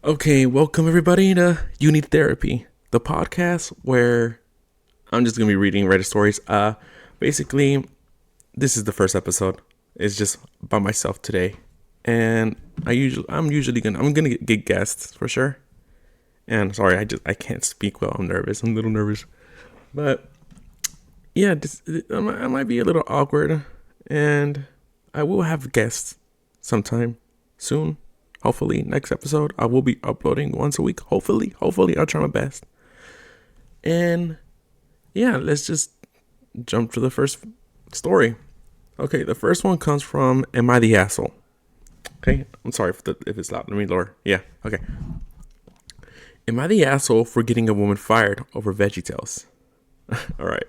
Okay, welcome everybody to You Need Therapy, the podcast where I'm just gonna be reading Reddit stories. Basically, this is the first episode. It's just by myself today, and I'm gonna get guests for sure. And sorry, I can't speak well. I'm nervous. I'm a little nervous, but yeah, I might be a little awkward, and I will have guests sometime soon. Hopefully, next episode I will be uploading once a week. Hopefully, I'll try my best. And yeah, let's just jump to the first story. Okay, the first one comes from "Am I the Asshole?" Okay, I'm sorry if it's loud. Let me lower. Yeah, okay. Am I the asshole for getting a woman fired over VeggieTales? All right.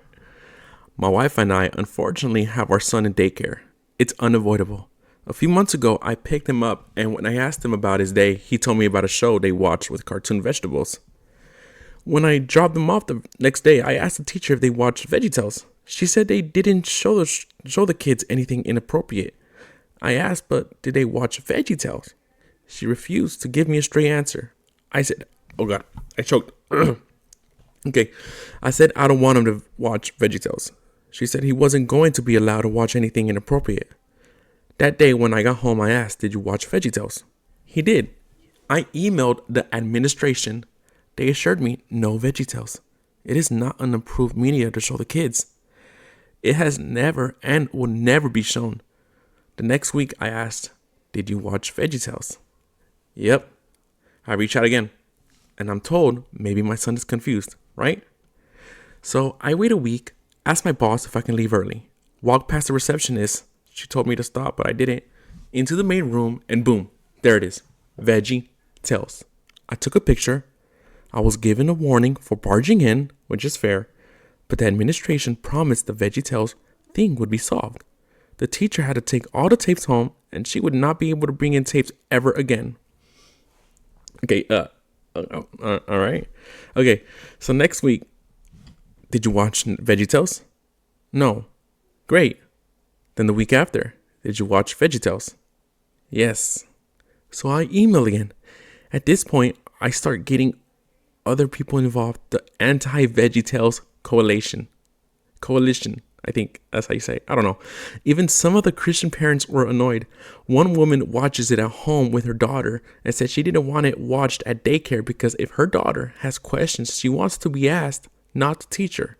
My wife and I unfortunately have our son in daycare. It's unavoidable. A few months ago, I picked him up, and when I asked him about his day, he told me about a show they watched with cartoon vegetables. When I dropped them off the next day, I asked the teacher if they watched VeggieTales. She said they didn't show the kids anything inappropriate. I asked, but did they watch VeggieTales? She refused to give me a straight answer. I said, oh God, I choked. Okay, I said I don't want him to watch VeggieTales. She said he wasn't going to be allowed to watch anything inappropriate. That day when I got home, I asked, did you watch VeggieTales? He did. I emailed the administration. They assured me no VeggieTales. It is not an approved media to show the kids. It has never and will never be shown. The next week I asked, did you watch VeggieTales? Yep. I reach out again, and I'm told maybe my son is confused, right? So I wait a week, ask my boss if I can leave early. Walk past the receptionist. She told me to stop, but I didn't. Into the main room, and boom, there it is. VeggieTales. I took a picture. I was given a warning for barging in, which is fair, but the administration promised the VeggieTales thing would be solved. The teacher had to take all the tapes home, and she would not be able to bring in tapes ever again. Okay, all right. Okay, so next week, did you watch VeggieTales? No. Great. Then the week after, did you watch VeggieTales? Yes. So I email again. At this point, I start getting other people involved. The anti-VeggieTales coalition. I think that's how you say it. I don't know. Even some of the Christian parents were annoyed. One woman watches it at home with her daughter and said she didn't want it watched at daycare because if her daughter has questions, she wants to be asked, not the teacher.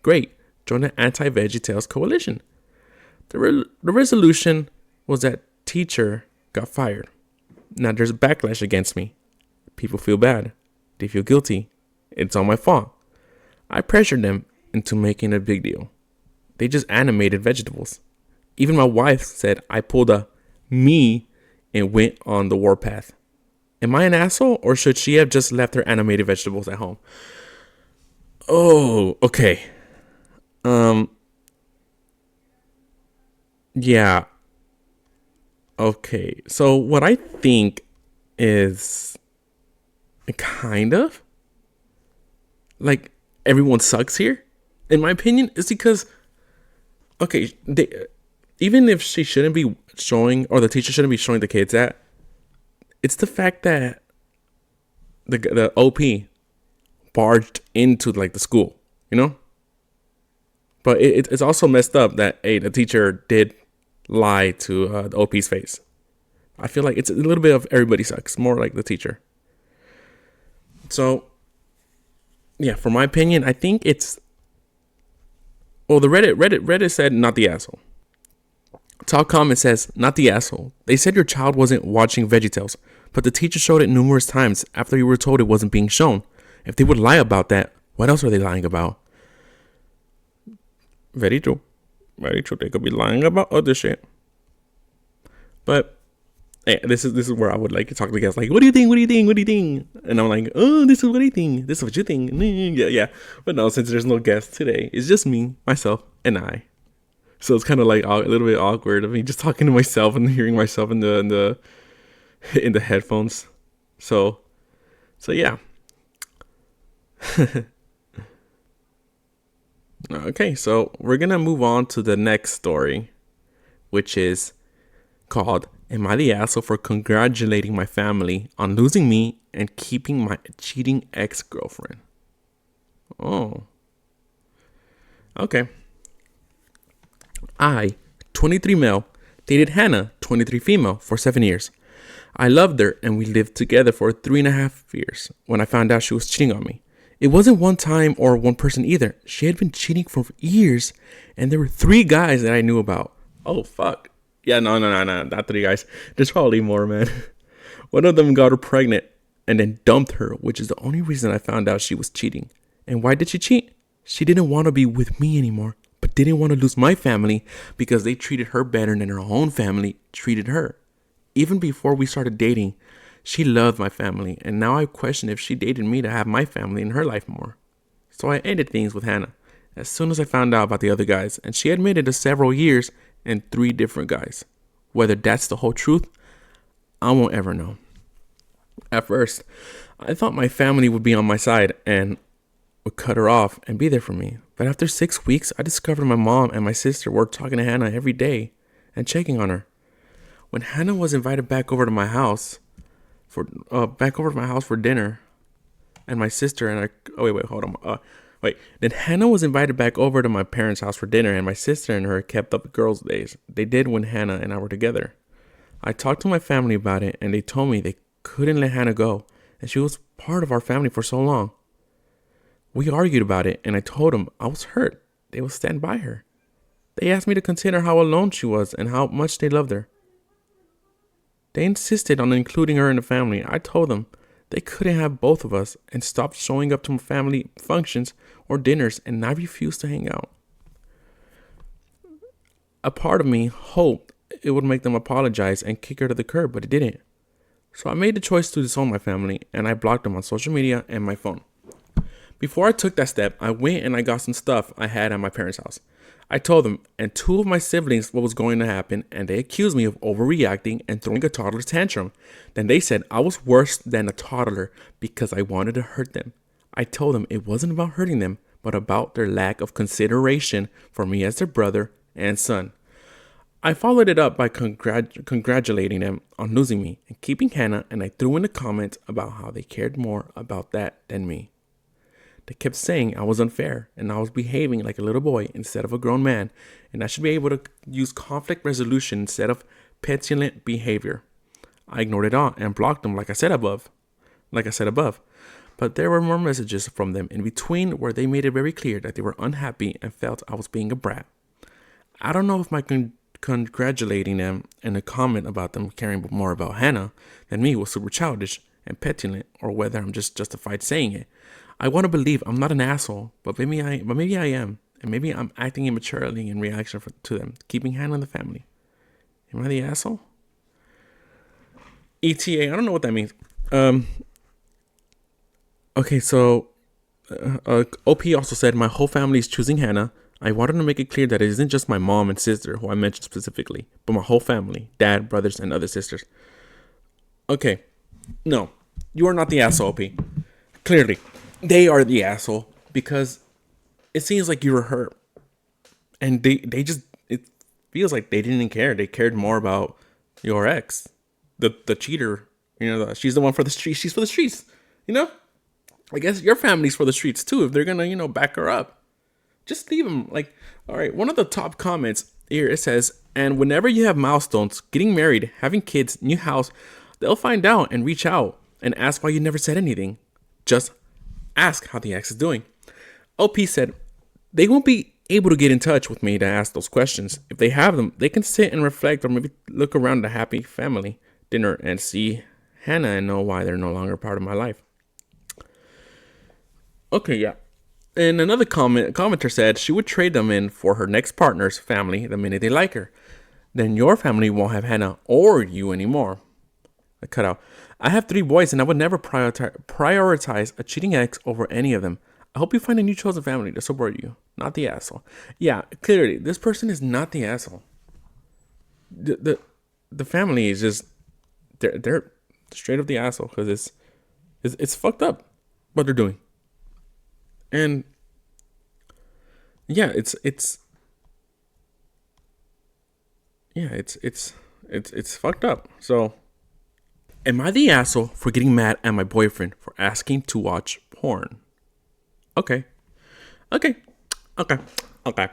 Great. Join the anti-VeggieTales coalition. The resolution was that teacher got fired. Now there's backlash against me. People feel bad. They feel guilty. It's all my fault. I pressured them into making a big deal. They just animated vegetables. Even my wife said I pulled a me and went on the warpath. Am I an asshole, or should she have just left her animated vegetables at home? Oh, okay. Yeah. Okay. So what I think is kind of like everyone sucks here, in my opinion, is because okay, even if she shouldn't be showing or the teacher shouldn't be showing the kids that, it's the fact that the OP barged into like the school, you know. But it's also messed up that the teacher did lie to the OP's face. I feel like it's a little bit of everybody sucks, more like the teacher. So, yeah, for my opinion, I think it's. Well, the Reddit said not the asshole. Talk comment says not the asshole. They said your child wasn't watching VeggieTales, but the teacher showed it numerous times after you were told it wasn't being shown. If they would lie about that, what else are they lying about? Very true. Very true. They could be lying about other shit. But hey, this is where I would like to talk to the guys. Like, what do you think? What do you think? What do you think? And I'm like, oh, this is what I think. This is what you think. Yeah. But no, since there's no guest today, it's just me, myself, and I. So it's kind of like a little bit awkward of me just talking to myself and hearing myself in the headphones. So yeah. Okay, so we're gonna move on to the next story, which is called Am I the asshole for congratulating my family on losing me and keeping my cheating ex-girlfriend? Oh, okay. I, 23 male, dated Hannah, 23 female, for 7 years. I loved her and we lived together for 3.5 years when I found out she was cheating on me. It wasn't one time or one person either. She had been cheating for years and there were 3 guys that I knew about. Oh, fuck. Yeah, no, not 3 guys. There's probably more, man. One of them got her pregnant and then dumped her, which is the only reason I found out she was cheating. And why did she cheat? She didn't want to be with me anymore, but didn't want to lose my family because they treated her better than her own family treated her. Even before we started dating, she loved my family, and now I question if she dated me to have my family in her life more. So I ended things with Hannah as soon as I found out about the other guys, and she admitted to several years and 3 different guys. Whether that's the whole truth, I won't ever know. At first, I thought my family would be on my side and would cut her off and be there for me. But after 6 weeks, I discovered my mom and my sister were talking to Hannah every day and checking on her. When Hannah was invited back over to my house for dinner, and my sister and I, oh wait, hold on, Then Hannah was invited back over to my parents' house for dinner, and my sister and her kept up the girls' days. They did when Hannah and I were together. I talked to my family about it, and they told me they couldn't let Hannah go, and she was part of our family for so long. We argued about it, and I told them I was hurt. They would stand by her. They asked me to consider how alone she was and how much they loved her. They insisted on including her in the family. I told them they couldn't have both of us and stopped showing up to family functions or dinners, and I refused to hang out. A part of me hoped it would make them apologize and kick her to the curb, but it didn't. So I made the choice to disown my family, and I blocked them on social media and my phone. Before I took that step, I went and I got some stuff I had at my parents' house. I told them and 2 of my siblings what was going to happen, and they accused me of overreacting and throwing a toddler tantrum. Then they said I was worse than a toddler because I wanted to hurt them. I told them it wasn't about hurting them, but about their lack of consideration for me as their brother and son. I followed it up by congratulating them on losing me and keeping Hannah, and I threw in the comments about how they cared more about that than me. They kept saying I was unfair and I was behaving like a little boy instead of a grown man, and I should be able to use conflict resolution instead of petulant behavior. I ignored it all and blocked them like I said above. But there were more messages from them in between where they made it very clear that they were unhappy and felt I was being a brat. I don't know if my congratulating them and a comment about them caring more about Hannah than me was super childish and petulant, or whether I'm just justified saying it. I want to believe I'm not an asshole, but maybe I am, and maybe I'm acting immaturely in reaction to them keeping Hannah in the family. Am I the asshole? ETA, I don't know what that means. Okay, so OP also said my whole family is choosing Hannah. I wanted to make it clear that it isn't just my mom and sister who I mentioned specifically, but my whole family, dad, brothers, and other sisters. Okay, no, you are not the asshole, OP. Clearly, they are the asshole because it seems like you were hurt, and they just, it feels like they didn't care. They cared more about your ex, the cheater. She's the one for the streets. She's for the streets. I guess your family's for the streets too. If they're gonna back her up, just leave them. Like, all right. One of the top comments here, it says, and whenever you have milestones, getting married, having kids, new house, they'll find out and reach out and ask why you never said anything. Just ask how the ex is doing. OP said, they won't be able to get in touch with me to ask those questions. If they have them, they can sit and reflect or maybe look around the happy family dinner and see Hannah and know why they're no longer part of my life. Okay, yeah. And another commenter said she would trade them in for her next partner's family the minute they like her. Then your family won't have Hannah or you anymore. I cut out. I have 3 boys and I would never prioritize a cheating ex over any of them. I hope you find a new chosen family to support you, not the asshole. Yeah, clearly, this person is not the asshole. The family is just, they're straight up the asshole because it's fucked up what they're doing. And yeah, it's It's fucked up. So, am I the asshole for getting mad at my boyfriend for asking to watch porn? Okay. Okay. Okay. Okay.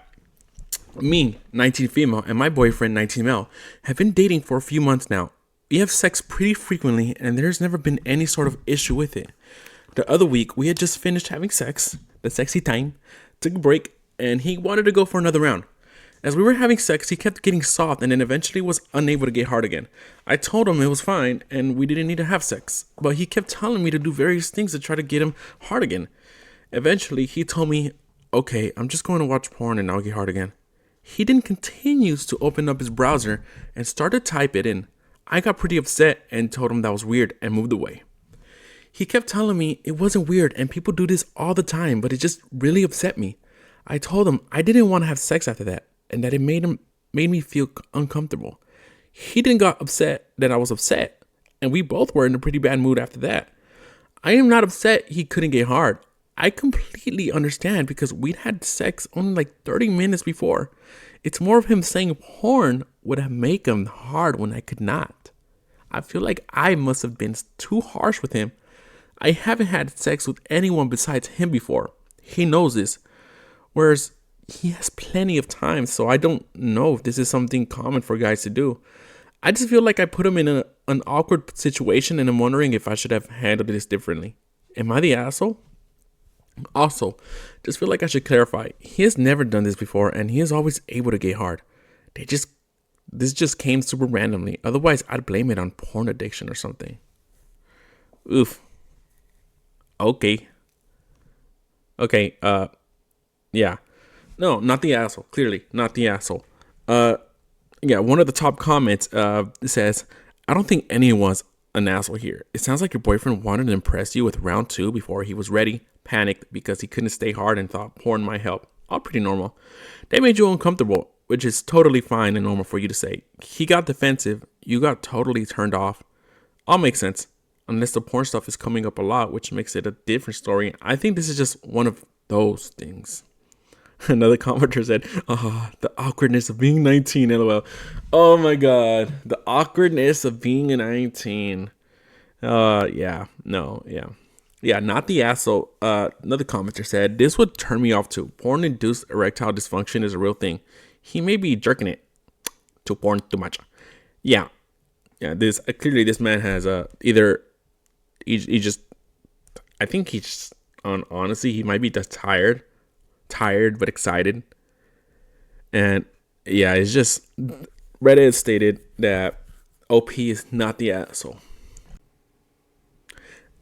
Me, 19 female, and my boyfriend, 19 male, have been dating for a few months now. We have sex pretty frequently, and there's never been any sort of issue with it. The other week, we had just finished having sex, the sexy time, took a break, and he wanted to go for another round. As we were having sex, he kept getting soft and then eventually was unable to get hard again. I told him it was fine and we didn't need to have sex, but he kept telling me to do various things to try to get him hard again. Eventually, he told me, okay, I'm just going to watch porn and I'll get hard again. He then continues to open up his browser and start to type it in. I got pretty upset and told him that was weird and moved away. He kept telling me it wasn't weird and people do this all the time, but it just really upset me. I told him I didn't want to have sex after that and that it made me feel uncomfortable. He then got upset that I was upset, and we both were in a pretty bad mood after that. I am not upset he couldn't get hard. I completely understand because we'd had sex only like 30 minutes before. It's more of him saying porn would have made him hard when I could not. I feel like I must have been too harsh with him. I haven't had sex with anyone besides him before. He knows this. Whereas he has plenty of time, so I don't know if this is something common for guys to do. I just feel like I put him in an awkward situation and I'm wondering if I should have handled this differently. Am I the asshole? Also, just feel like I should clarify. He has never done this before and he is always able to get hard. This just came super randomly. Otherwise, I'd blame it on porn addiction or something. Oof. Okay. Okay, yeah. No, not the asshole. Clearly, not the asshole. Yeah, one of the top comments says, I don't think anyone's an asshole here. It sounds like your boyfriend wanted to impress you with round 2 before he was ready, panicked because he couldn't stay hard and thought porn might help. All pretty normal. They made you uncomfortable, which is totally fine and normal for you to say. He got defensive. You got totally turned off. All makes sense. Unless the porn stuff is coming up a lot, which makes it a different story. I think this is just one of those things. Another commenter said, the awkwardness of being 19, lol. Oh my god. The awkwardness of being a 19. Yeah. No, yeah. Yeah, not the asshole. Another commenter said, this would turn me off too. Porn-induced erectile dysfunction is a real thing. He may be jerking it to porn too much. Yeah. Yeah, clearly this man has either he just, I think he's honestly, he might be just tired but excited. And yeah, it's just Reddit stated that OP is not the asshole.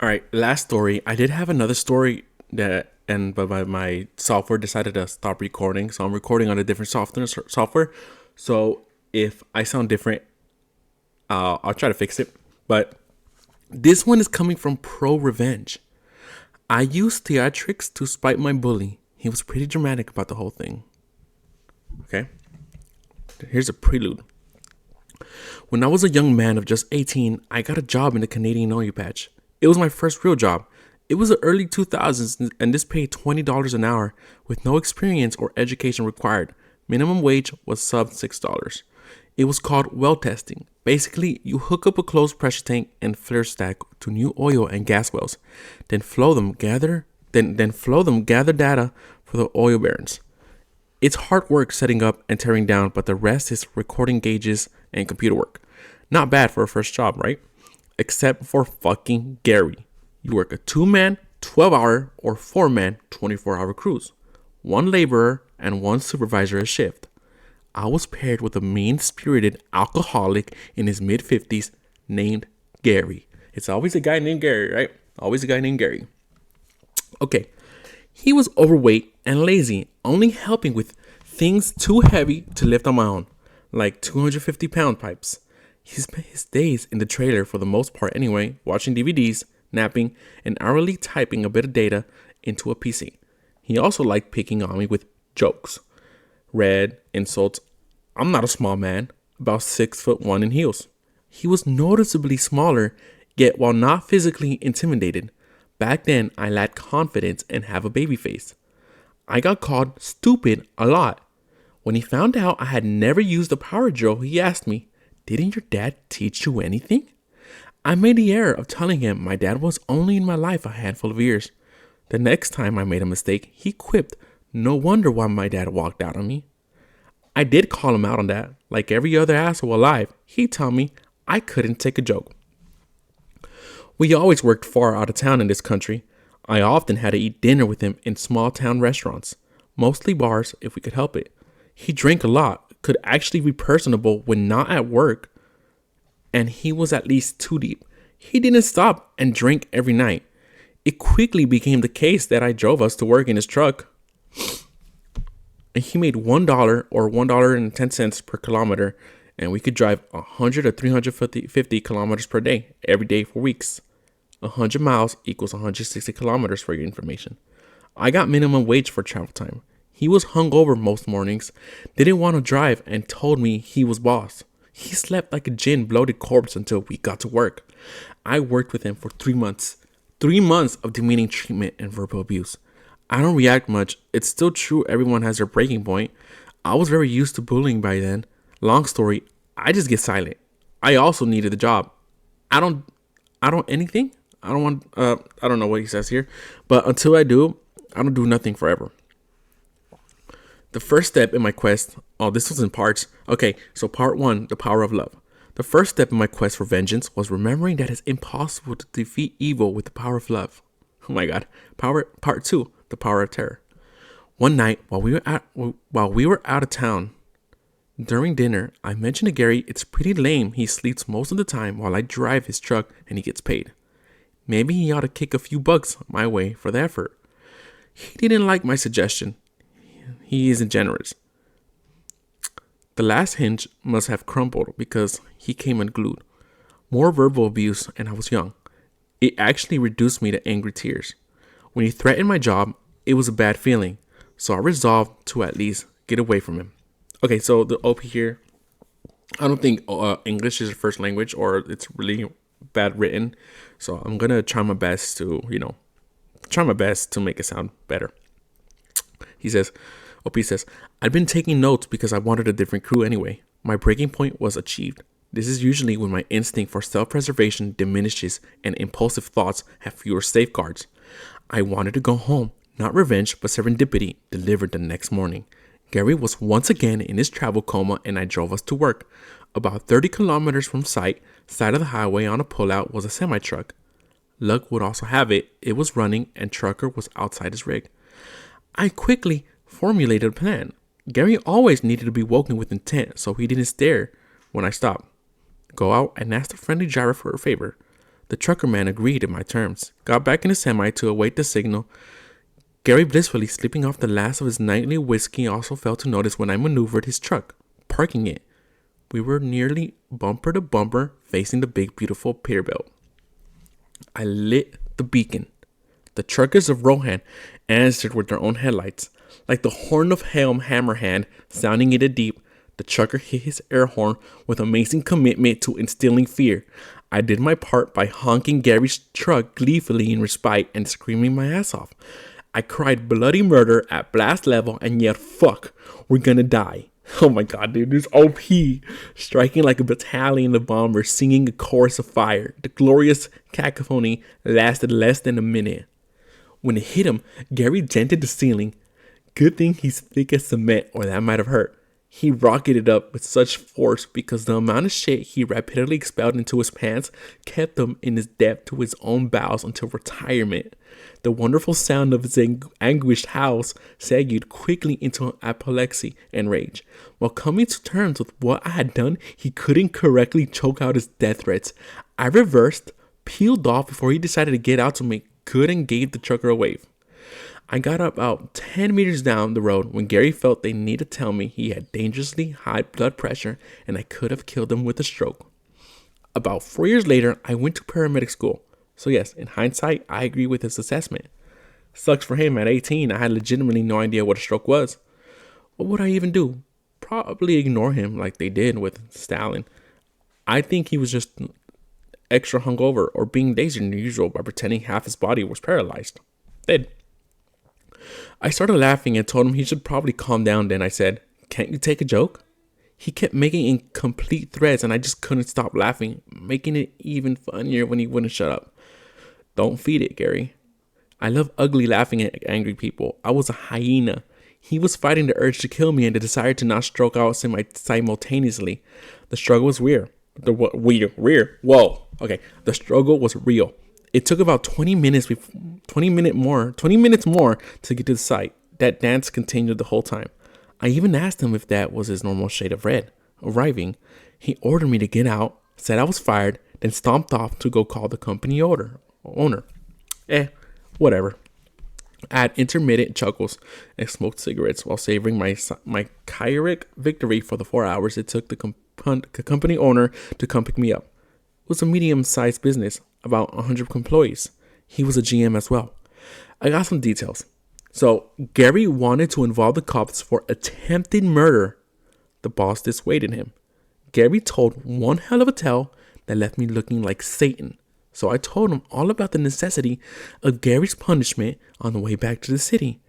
All right, last story. I did have another story but my software decided to stop recording, so I'm recording on a different software. So if I sound different, I'll try to fix it. But this one is coming from Pro Revenge. I used theatrics to spite my bully. He was pretty dramatic about the whole thing. Okay, here's a prelude. When I was a young man of just 18, I got a job in the Canadian oil patch. It was my first real job. It was the early 2000s and this paid $20 an hour with no experience or education required. Minimum wage was sub $6. It was called well testing. Basically, you hook up a closed pressure tank and flare stack to new oil and gas wells, then flow them, gather data for the oil barons. It's hard work setting up and tearing down, but the rest is recording gauges and computer work. Not bad for a first job, right? Except for fucking Gary. You work a 2-man, 12-hour, or 4-man, 24-hour crews. 1 laborer and 1 supervisor a shift. I was paired with a mean-spirited alcoholic in his mid-50s named Gary. It's always a guy named Gary, right? Always a guy named Gary. Okay, he was overweight and lazy, only helping with things too heavy to lift on my own, like 250-pound pipes. He spent his days in the trailer for the most part anyway, watching DVDs, napping, and hourly typing a bit of data into a PC. He also liked picking on me with jokes, red insults. I'm not a small man, about 6'1" in heels. He was noticeably smaller, yet while not physically intimidated. Back then, I lacked confidence and have a baby face. I got called stupid a lot. When he found out I had never used a power drill, he asked me, Didn't your dad teach you anything? I made the error of telling him my dad was only in my life a handful of years. The next time I made a mistake, he quipped, "No wonder why my dad walked out on me." I did call him out on that. Like every other asshole alive, he'd tell me I couldn't take a joke. We always worked far out of town in this country. I often had to eat dinner with him in small town restaurants, mostly bars if we could help it. He drank a lot, could actually be personable when not at work, and he was at least too deep. He didn't stop and drink every night. It quickly became the case that I drove us to work in his truck. And he made $1 or $1.10 per kilometer, and we could drive 100 or 350 kilometers per day, every day for weeks. 100 miles equals 160 kilometers for your information. I got minimum wage for travel time. He was hungover most mornings, didn't want to drive, and told me he was boss. He slept like a gin bloated corpse until we got to work. I worked with him for 3 months. 3 months of demeaning treatment and verbal abuse. I don't react much. It's still true everyone has their breaking point. I was very used to bullying by then. Long story, I just get silent. I also needed the job. I don't anything. I don't know what he says here. But until I do, I don't do nothing forever. The first step in my quest, this was in parts. Okay, so part 1, the power of love. The first step in my quest for vengeance was remembering that it's impossible to defeat evil with the power of love. Oh my God. Part 2, the power of terror. One night while we were out of town, during dinner, I mentioned to Gary it's pretty lame he sleeps most of the time while I drive his truck and he gets paid. Maybe he ought to kick a few bucks my way for the effort. He didn't like my suggestion. He isn't generous. The last hinge must have crumbled because he came unglued. More verbal abuse, and I was young. It actually reduced me to angry tears. When he threatened my job, it was a bad feeling, so I resolved to at least get away from him. Okay, so the OP here, I don't think English is a first language, or it's really bad written, so I'm gonna try my best to make it sound better. He says, OP says, I'd been taking notes because I wanted a different crew anyway. My breaking point was achieved. This is usually when my instinct for self-preservation diminishes and impulsive thoughts have fewer safeguards. I wanted to go home. Not revenge, but serendipity delivered the next morning. Gary was once again in his travel coma and I drove us to work. About 30 kilometers from side of the highway on a pullout was a semi-truck. Luck would also have it was running and trucker was outside his rig. I quickly formulated a plan. Gary always needed to be woken with intent, so he didn't stare when I stopped. Go out and ask the friendly driver for a favor. The trucker man agreed in my terms, got back in the semi to await the signal. Gary, blissfully sleeping off the last of his nightly whiskey, also failed to notice when I maneuvered his truck, parking it. We were nearly bumper to bumper facing the big beautiful Peterbilt. I lit the beacon. The truckers of Rohan answered with their own headlights. Like the horn of Helm Hammerhand sounding in the deep, the trucker hit his air horn with amazing commitment to instilling fear. I did my part by honking Gary's truck gleefully in respite and screaming my ass off. I cried bloody murder at blast level and yelled, "Fuck, we're gonna die." Oh my God, dude, this OP. Striking like a battalion of bombers singing a chorus of fire. The glorious cacophony lasted less than a minute. When it hit him, Gary dented the ceiling. Good thing he's thick as cement, or that might have hurt. He rocketed up with such force because the amount of shit he rapidly expelled into his pants kept him in his depth to his own bowels until retirement. The wonderful sound of his anguished howls segued quickly into apoplexy and rage. While coming to terms with what I had done, he couldn't correctly choke out his death threats. I reversed, peeled off before he decided to get out to make good and gave the trucker a wave. I got about 10 meters down the road when Gary felt they needed to tell me he had dangerously high blood pressure and I could have killed him with a stroke. About 4 years later, I went to paramedic school. So yes, in hindsight, I agree with his assessment. Sucks for him. At 18, I had legitimately no idea what a stroke was. What would I even do? Probably ignore him like they did with Stalin. I think he was just extra hungover or being lazier than usual by pretending half his body was paralyzed. Dead. I started laughing and told him he should probably calm down. Then I said, "Can't you take a joke?" He kept making incomplete threads and I just couldn't stop laughing, making it even funnier when he wouldn't shut up. Don't feed it, Gary. I love ugly laughing at angry people. I was a hyena. He was fighting the urge to kill me and the desire to not stroke out simultaneously. The struggle was weird. Whoa. Okay. The struggle was real. It took about 20 minutes more to get to the site. That dance continued the whole time. I even asked him if that was his normal shade of red. Arriving, he ordered me to get out, said I was fired, then stomped off to go call the company owner. Whatever. I had intermittent chuckles and smoked cigarettes while savoring my Kyric victory for the 4 hours it took the company owner to come pick me up. It was a medium-sized business, about 100 employees. He was a GM as well. I got some details. So, Gary wanted to involve the cops for attempted murder. The boss dissuaded him. Gary told one hell of a tale that left me looking like Satan. So I told him all about the necessity of Gary's punishment on the way back to the city.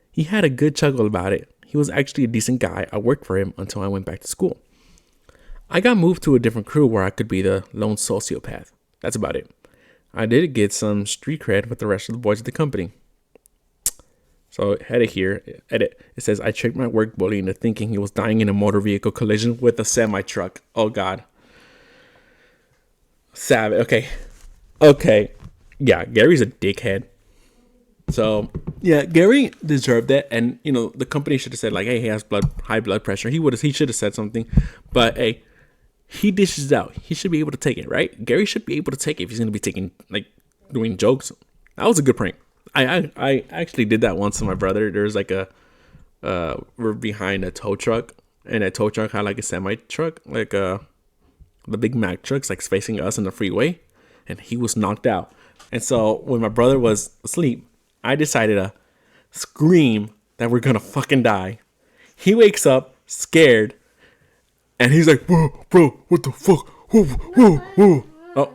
He had a good chuckle about it. He was actually a decent guy. I worked for him until I went back to school. I got moved to a different crew where I could be the lone sociopath. That's about it. I did get some street cred with the rest of the boys at the company. So edit. It says, I tricked my work bully into thinking he was dying in a motor vehicle collision with a semi-truck. Oh, God. Savage. Okay. Yeah, Gary's a dickhead. So, yeah, Gary deserved that. And, the company should have said, like, hey, he has high blood pressure. He should have said something. But, hey, he dishes it out. He should be able to take it, right? Gary should be able to take it if he's going to be doing jokes. That was a good prank. I actually did that once to my brother. There was we're behind a tow truck, and that tow truck had like a semi truck, the Big Mac trucks, like facing us in the freeway, and he was knocked out. And so when my brother was asleep, I decided to scream that we're gonna fucking die. He wakes up scared, and he's like, bro, what the fuck? Whoa. Oh.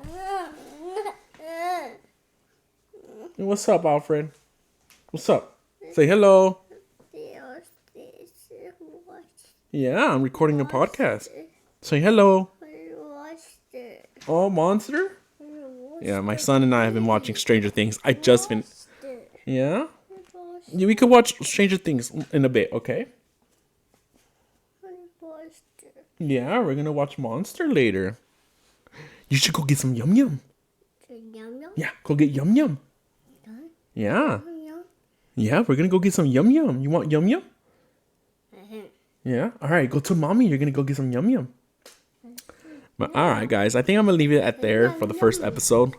What's up, Alfred? What's up? Say hello. Yeah, I'm recording a podcast. Say hello. Oh, Monster? Yeah, my son and I have been watching Stranger Things. Yeah? We could watch Stranger Things in a bit, okay? Yeah, we're gonna watch Monster later. You should go get some Yum Yum. Yeah, go get Yum Yum. Yeah. Yeah, we're gonna go get some Yum Yum. You want Yum Yum? Yeah. All right, go to mommy. You're gonna go get some Yum Yum. But all right, guys, I think I'm gonna leave it at there for the first episode,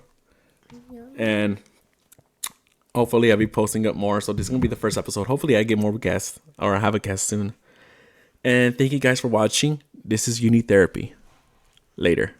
and hopefully I'll be posting up more. So this is gonna be the first episode. Hopefully I get more guests, or I have a guest soon. And thank you guys for watching. This is You Need Therapy. Later.